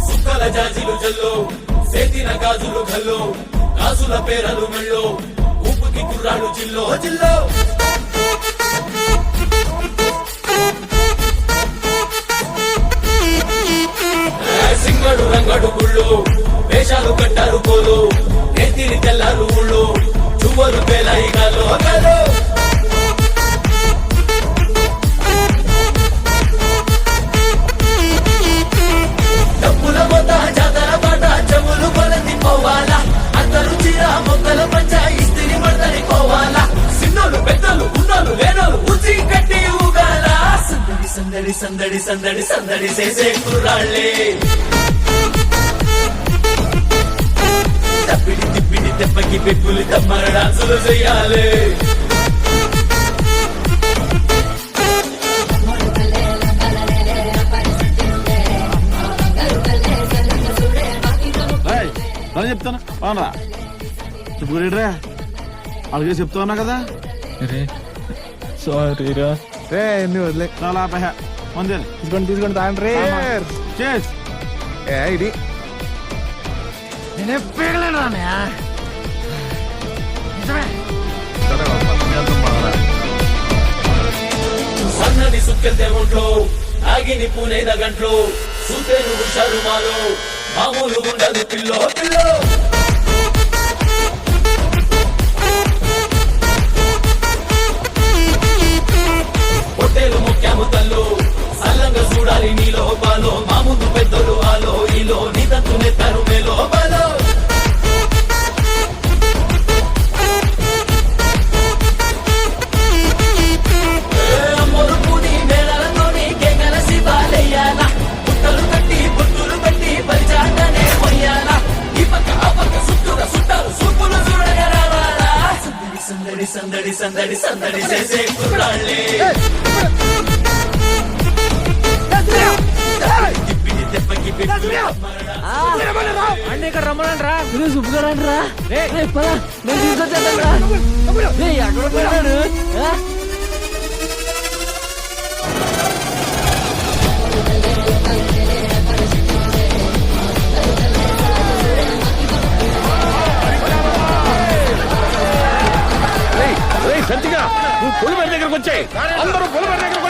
సుక్కల జాజీలు జల్లో సేతిన గాజులు గల్లో గాజుల పేరలు మెళ్ళో ఊపుకి కుర్రాడు జిల్లో జిల్లో సింగడు రంగడు గుళ్ళు వేషాలు కట్టారు కోలు నేతిని తెల్లారు ఊళ్ళు చువ్వలు పేలాయి గాలో గాలో డబ్బుల మొత్త జాతర పాట చెవులు కొలది పోవాలా అందరూ చీర మొక్కల పంచ ఇస్తిరి మడతని పోవాలా సిన్నోలు పెద్దలు ఉన్నోలు లేనోలు ఉచి కట్టి ఊగాల సందడి సందడి సందడి సందడి సందడి చేసే కుర్రాళ్ళే తప్పిడి తిప్పిడి తెప్పకి పెప్పులు తమ్మర డాన్సులు చెయ్యాలి చెప్తాను అవునరా చెప్పుకోలేడురా అలాగే చెప్తా ఉన్నా కదా సారీరా రే నువ్వు వదిలే చాలా మంది తీసుకోండి తాగండి రే ఇది నేనే పీగలేను సన్నని సుక్కెళ్తే ఒంట్లో ఆగిని పూనేద గంట్లో సూతేను హుషారు మాలో మామూలు ఉండదు పిల్లో పిల్లో పొట్టేలు ముఖ్యాము తల్లు సల్లంగా చూడాలి నీలో బాలో మా ముందు పెద్దలు ఆలో ఈలో నీదంతు నెత్తారు మేలో బాలో మొరుపుని మేళలతోని కేకల శివాలయ్యాల పుట్టలు కట్టి బుట్టులు పెట్టి పరిచాటనే మొయ్యాల ఈ పక్క ఆ పక్క సుట్టుగా సుట్టారు సూపులు చూడగా రావాలా సందడి సందడి సందడి సందడి చేసే కుర్రాళ్ళే అన్నీ ఇక్కడ రమ్మనండి రా సుబ్బుగా రండి రా పదా నేను తీసుకొచ్చేద్దాం రా ఎక్కడ పోయినాడు సంచిగా నువ్వు పొలిమేర దగ్గరకు వచ్చాయి అందరూ పొలిమేర దగ్గర